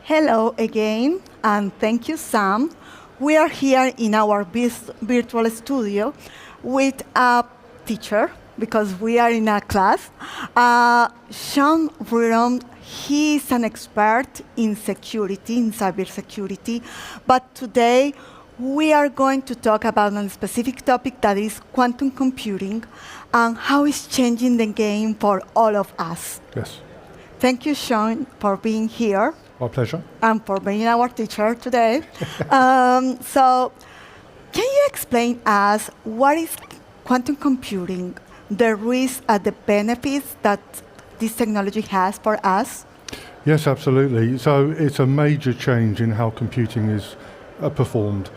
Hello again, and thank you, Sam. We are here in our virtual studio with a teacher, because we are in a class. Shaun Reardon, he is an expert in security, in cybersecurity, but today we are going to talk about a specific topic that is quantum computing and how it's changing the game for all of us. Yes. Thank you, Shaun, for being here. My pleasure. And for being our teacher today. So, can you explain us what is quantum computing, the risks and the benefits that this technology has for us? Yes, absolutely. So it's a major change in how computing is performed.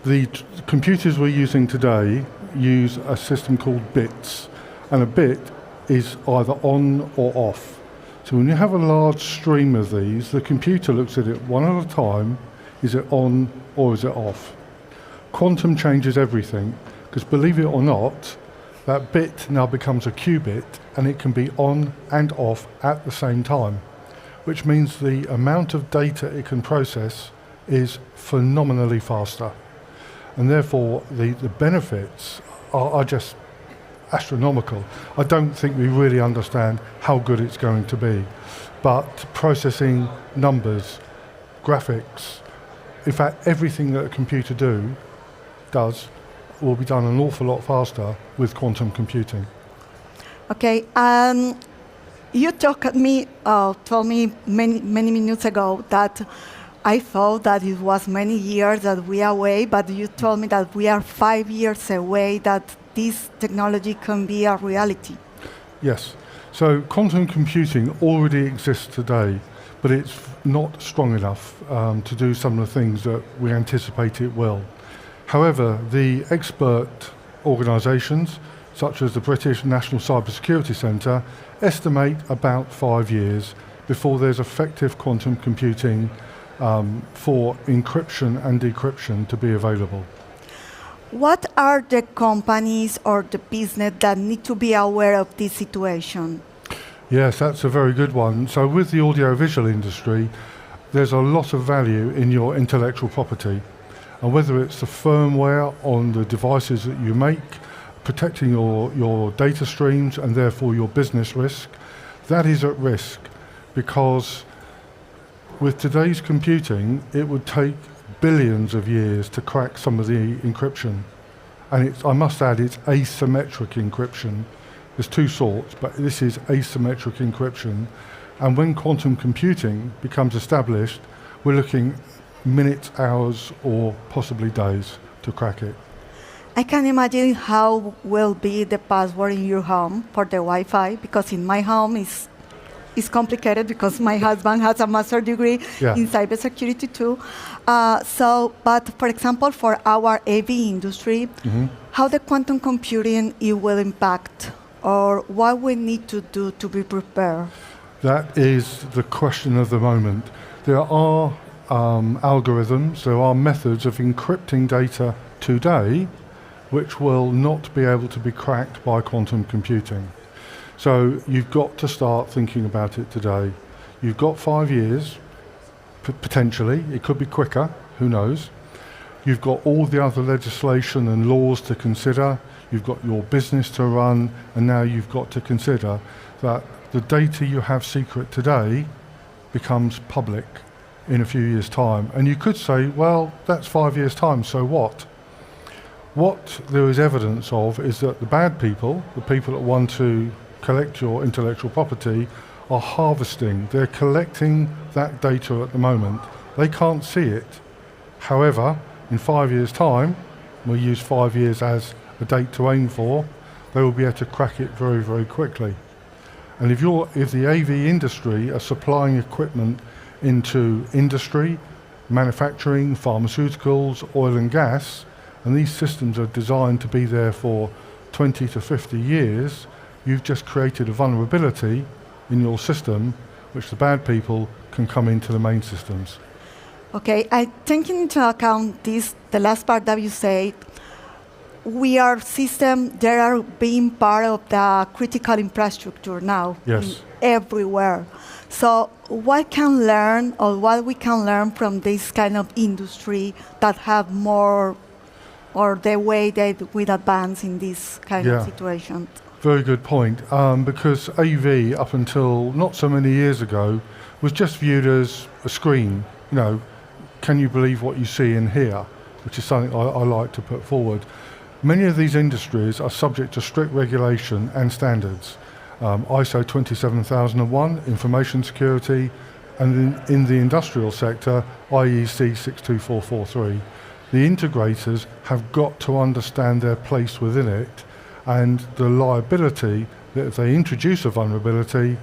The computers we're using today use a system called bits, and a bit is either on or off. So when you have a large stream of these, the computer looks at it one at a time. Is it on or is it off? Quantum changes everything, because believe it or not, that bit now becomes a qubit, and it can be on and off at the same time, which means the amount of data it can process is phenomenally faster. And therefore, the benefits are just astronomical. I don't think we really understand how good it's going to be. But processing numbers, graphics, in fact, everything that a computer does will be done an awful lot faster with quantum computing. Okay, you told me many minutes ago that I thought that it was many years that we are away, but you told me that we are 5 years away that this technology can be a reality. Yes. So quantum computing already exists today, but it's not strong enough to do some of the things that we anticipate it will. However, the expert organisations, such as the British National Cybersecurity Centre, estimate about 5 years before there's effective quantum computing for encryption and decryption to be available. What are the companies or the business that need to be aware of this situation? Yes, that's a very good one. So with the audiovisual industry, there's a lot of value in your intellectual property. And whether it's the firmware on the devices that you make, protecting your data streams and therefore your business risk, that is at risk, because with today's computing, it would take billions of years to crack some of the encryption. And I must add, it's asymmetric encryption. There's two sorts, but this is asymmetric encryption. And when quantum computing becomes established, we're looking minutes, hours, or possibly days to crack it. I can imagine how will be the password in your home for the Wi-Fi, because in my home it's complicated because my husband has a master's degree in cybersecurity too. But for example, for our AV industry, how the quantum computing it will impact, or what we need to do to be prepared? That is the question of the moment. There are algorithms, there are methods of encrypting data today which will not be able to be cracked by quantum computing. So you've got to start thinking about it today. You've got 5 years, potentially. It could be quicker, who knows. You've got all the other legislation and laws to consider. You've got your business to run, and now you've got to consider that the data you have secret today becomes public in a few years' time. And you could say, well, that's 5 years' time, so what? What there is evidence of is that the bad people, the people that want to collect your intellectual property, are harvesting. They're collecting that data at the moment. They can't see it. However, in 5 years' time, we'll use 5 years as a date to aim for, they will be able to crack it very, very quickly. And if the AV industry are supplying equipment into industry, manufacturing, pharmaceuticals, oil and gas, and these systems are designed to be there for 20 to 50 years, you've just created a vulnerability in your system which the bad people can come into the main systems. Okay, taking into account the last part that you said, we are system, they are being part of the critical infrastructure now. Yes. Everywhere. So what can learn or what we can learn from this kind of industry that have more or the way that we advance in this kind of situation? Very good point. Because AV, up until not so many years ago, was just viewed as a screen. You know, can you believe what you see in here? Which is something I like to put forward. Many of these industries are subject to strict regulation and standards. ISO 27001, information security, and in the industrial sector, IEC 62443. The integrators have got to understand their place within it and the liability that if they introduce a vulnerability,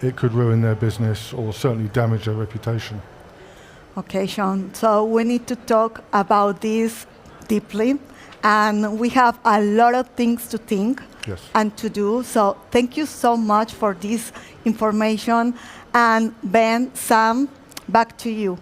it could ruin their business or certainly damage their reputation. Okay, Shaun. So we need to talk about this deeply, and we have a lot of things to think and to do. So thank you so much for this information. And Ben, Sam, back to you.